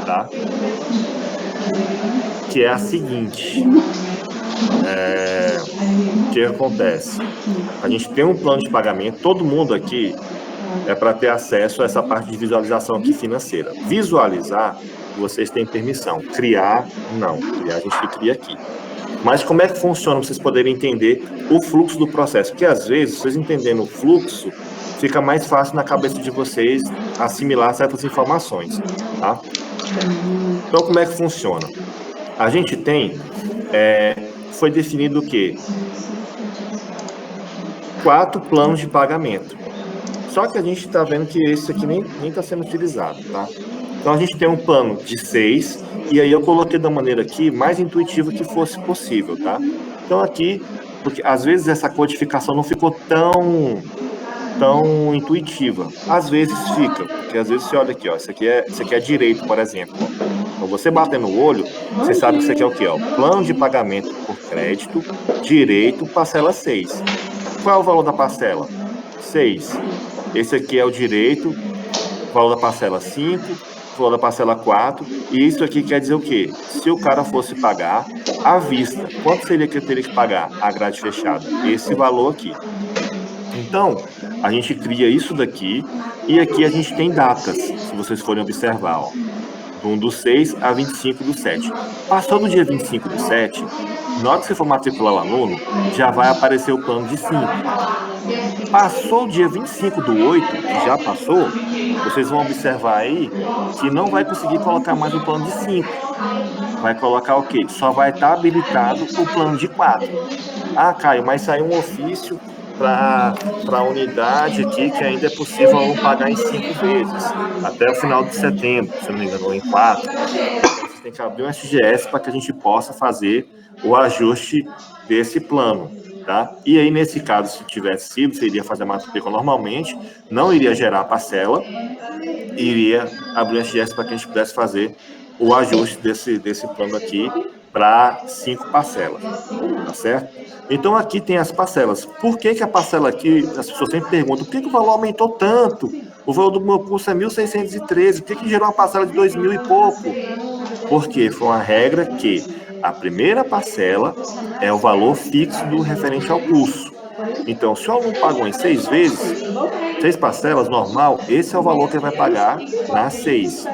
tá? Que é a seguinte, o que acontece? A gente tem um plano de pagamento, todo mundo aqui é para ter acesso a essa parte de visualização aqui financeira. Visualizar, vocês têm permissão. Criar, não. Criar, a gente que cria aqui. Mas como é que funciona para vocês poderem entender o fluxo do processo? Porque às vezes, vocês entendendo o fluxo, fica mais fácil na cabeça de vocês assimilar certas informações, tá? Então, como é que funciona? A gente tem, foi definido o quê? 4 planos de pagamento. Só que a gente está vendo que esse aqui nem está sendo utilizado, tá? Então, a gente tem um plano de 6, e aí eu coloquei da maneira aqui mais intuitiva que fosse possível, tá? Então, aqui, porque às vezes essa codificação não ficou tão intuitiva. Às vezes fica, porque às vezes você olha aqui, ó, isso aqui é direito, por exemplo. Ó. Então, você bater no olho, você sabe que isso aqui é o quê? Ó? Plano de pagamento por crédito, direito, parcela 6. Qual é o valor da parcela? 6. Esse aqui é o direito, valor da parcela 5, valor da parcela 4, e isso aqui quer dizer o quê? Se o cara fosse pagar à vista, quanto seria que ele teria que pagar a grade fechada? Esse valor aqui. Então, a gente cria isso daqui, e aqui a gente tem datas, se vocês forem observar, ó. Do 1 do 6 a 25 do 7. Passou do dia 25 do 7, na hora que você for matricular o aluno, já vai aparecer o plano de 5. Passou o dia 25 do 8, que já passou, vocês vão observar aí que não vai conseguir colocar mais o plano de 5. Vai colocar o quê? Só vai estar habilitado o plano de 4. Ah, Caio, mas saiu um ofício para a unidade aqui que ainda é possível não pagar em 5 vezes, até o final de setembro, se não me engano, ou em 4. Você tem que abrir um SGS para que a gente possa fazer o ajuste desse plano. Tá? E aí, nesse caso, se tivesse sido, você iria fazer a matrícula normalmente, não iria gerar parcela, iria abrir o SGS para que a gente pudesse fazer o ajuste desse plano aqui para 5 parcelas, tá certo? Então, aqui tem as parcelas. Por que a parcela aqui, as pessoas sempre perguntam, por que o valor aumentou tanto? O valor do meu curso é 1.613, por que gerou uma parcela de 2.000 e pouco? Porque foi uma regra que a primeira parcela é o valor fixo do referente ao curso. Então, se o aluno pagou em 6 vezes, 6 parcelas, normal, esse é o valor que ele vai pagar nas 6.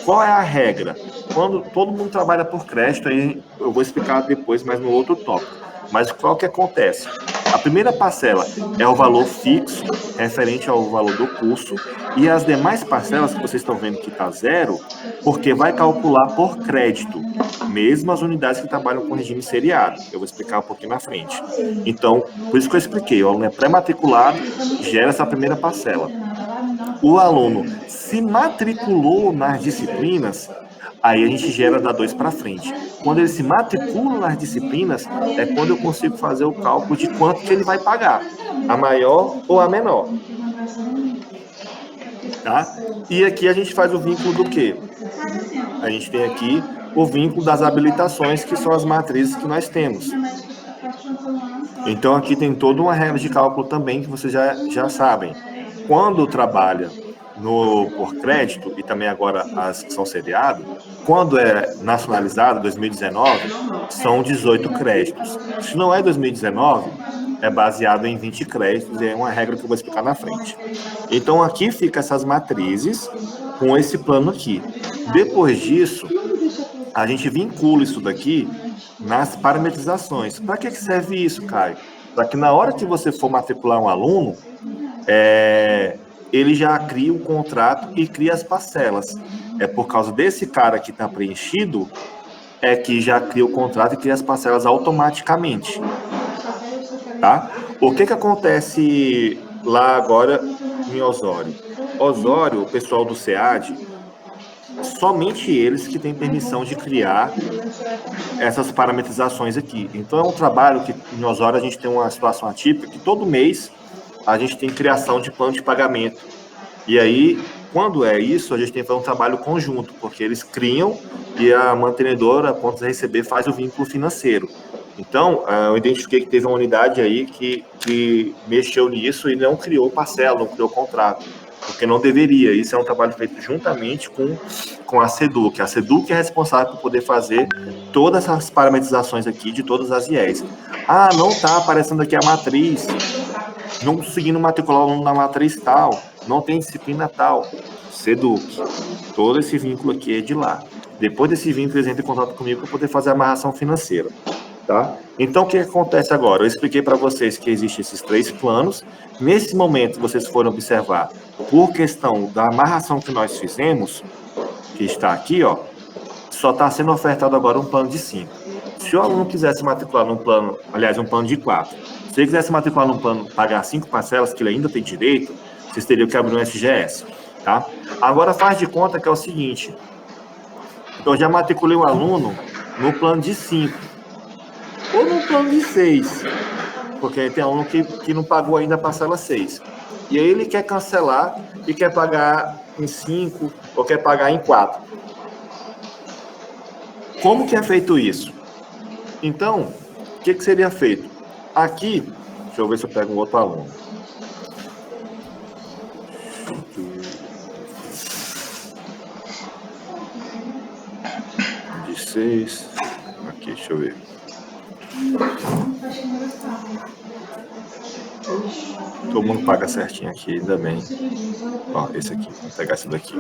Qual é a regra? Quando todo mundo trabalha por crédito, aí eu vou explicar depois, mas no outro tópico. Mas qual que acontece? A primeira parcela é o valor fixo, referente ao valor do curso, e as demais parcelas que vocês estão vendo que está zero, porque vai calcular por crédito, mesmo as unidades que trabalham com regime seriado. Eu vou explicar um pouquinho na frente. Então, por isso que eu expliquei, o aluno é pré-matriculado, gera essa primeira parcela. O aluno se matriculou nas disciplinas, aí a gente gera da 2 para frente. Quando ele se matricula nas disciplinas, é quando eu consigo fazer o cálculo de quanto que ele vai pagar, a maior ou a menor. Tá? E aqui a gente faz o vínculo do quê? A gente tem aqui o vínculo das habilitações, que são as matrizes que nós temos. Então, aqui tem toda uma regra de cálculo também, que vocês já sabem. Quando trabalha por crédito, e também agora as que são seriado, quando é nacionalizado, 2019, são 18 créditos. Se não é 2019, é baseado em 20 créditos, e é uma regra que eu vou explicar na frente. Então, aqui fica essas matrizes com esse plano aqui. Depois disso, a gente vincula isso daqui nas parametrizações. Para que serve isso, Caio? Para que na hora que você for matricular um aluno, ele já cria o contrato e cria as parcelas. É por causa desse cara que está preenchido, é que já cria o contrato e cria as parcelas automaticamente. Tá? O que acontece lá agora em Osório? Osório, o pessoal do SEAD, somente eles que têm permissão de criar essas parametrizações aqui. Então, é um trabalho que, em Osório, a gente tem uma situação atípica, que todo mês a gente tem criação de plano de pagamento. E aí, quando é isso, a gente tem que fazer um trabalho conjunto, porque eles criam e a mantenedora, quando receber, faz o vínculo financeiro. Então, eu identifiquei que teve uma unidade aí que mexeu nisso e não criou parcela, não criou contrato. porque não deveria. Isso é um trabalho feito juntamente com a SEDUC. A SEDUC é responsável por poder fazer todas essas parametrizações aqui de todas as IES. Ah, não está aparecendo aqui a matriz, não conseguindo matricular o aluno na matriz tal, não tem disciplina tal. SEDUC. Todo esse vínculo aqui é de lá. Depois desse vínculo, eles entram em contato comigo para poder fazer a amarração financeira. Tá? Então, o que acontece agora? Eu expliquei para vocês que existem esses 3 planos. Nesse momento, vocês foram observar, por questão da amarração que nós fizemos, que está aqui, ó, só está sendo ofertado agora um plano de 5. Se o aluno quisesse matricular num plano, aliás, um plano de 4, se ele quisesse matricular num plano, pagar 5 parcelas, que ele ainda tem direito, vocês teriam que abrir um SGS. Tá? Agora, faz de conta que é o seguinte, eu já matriculei um aluno no plano de 5, ou no plano de 6, porque tem aluno que não pagou ainda a parcela 6. E aí ele quer cancelar e quer pagar em 5 ou quer pagar em 4. Como que é feito isso? Então, o que seria feito? Aqui, deixa eu ver se eu pego um outro aluno. De 6. Aqui, deixa eu ver. Todo mundo paga certinho aqui, ainda bem. Ó, esse aqui, vou pegar esse daqui.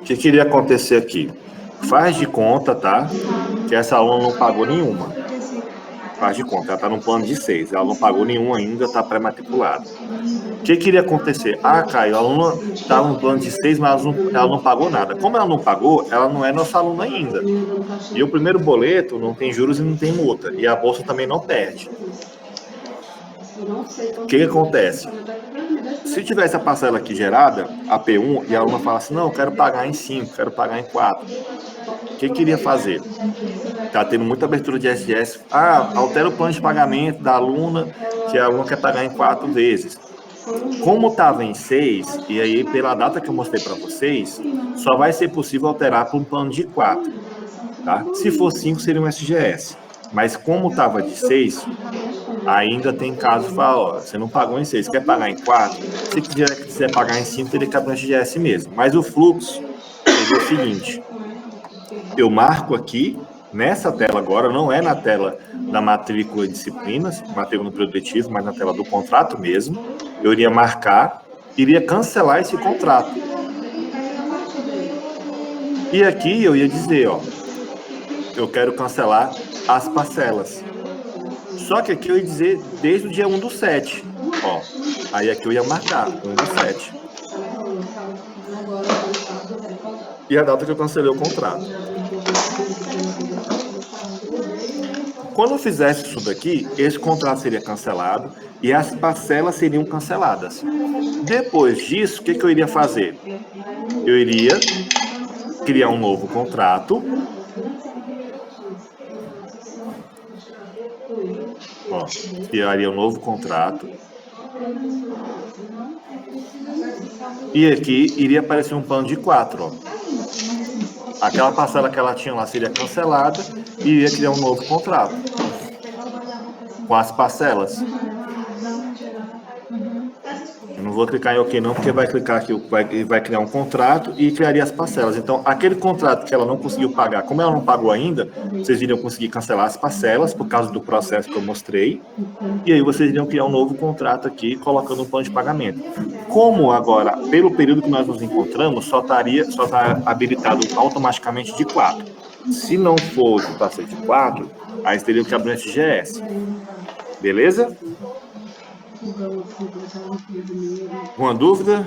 O que iria acontecer aqui? Faz de conta, tá? Que essa aluna não pagou nenhuma. Faz de conta, ela está no plano de 6. Ela não pagou nenhum ainda, está pré-matriculada. O que iria acontecer? Ah, Caio, a aluna estava no plano de 6, mas ela não pagou nada. Como ela não pagou, ela não é nossa aluna ainda. E o primeiro boleto não tem juros e não tem multa. E a bolsa também não perde. O que acontece? Se tivesse a parcela aqui gerada, a P1, e a aluna fala assim, não, eu quero pagar em 5, quero pagar em 4. O que iria fazer? Está tendo muita abertura de SGS. Ah, altera o plano de pagamento da aluna, que a aluna quer pagar em 4 vezes. Como estava em 6, e aí pela data que eu mostrei para vocês, só vai ser possível alterar para um plano de 4. Tá? Se for 5, seria um SGS. Mas como estava de 6, ainda tem caso que fala, ó, você não pagou em 6, quer pagar em 4? Se quiser pagar em 5, teria que abrir um SGS mesmo. Mas o fluxo seria o seguinte, eu marco aqui, nessa tela agora, não é na tela da matrícula de disciplinas, matrícula no período letivo, mas na tela do contrato mesmo, eu iria marcar, iria cancelar esse contrato. E aqui eu ia dizer, ó, eu quero cancelar as parcelas. Só que aqui eu ia dizer desde o dia 1/7. Ó, aí aqui eu ia marcar 1/7. E a data que eu cancelei o contrato. Quando eu fizesse isso daqui, esse contrato seria cancelado e as parcelas seriam canceladas. Depois disso, o que eu iria fazer? Eu iria criar um novo contrato. Ó, criaria um novo contrato. E aqui iria aparecer um plano de 4, ó. Aquela parcela que ela tinha lá seria cancelada e iria criar um novo contrato com as parcelas. Eu não vou clicar em OK não, porque vai clicar aqui, vai criar um contrato e criaria as parcelas. Então, aquele contrato que ela não conseguiu pagar, como ela não pagou ainda, vocês iriam conseguir cancelar as parcelas por causa do processo que eu mostrei. E aí vocês iriam criar um novo contrato aqui, colocando um plano de pagamento. Como agora, pelo período que nós nos encontramos, só está habilitado automaticamente de 4. Se não for para ser de 4, aí vocês teriam que abrir um SGS. Beleza? Uma dúvida?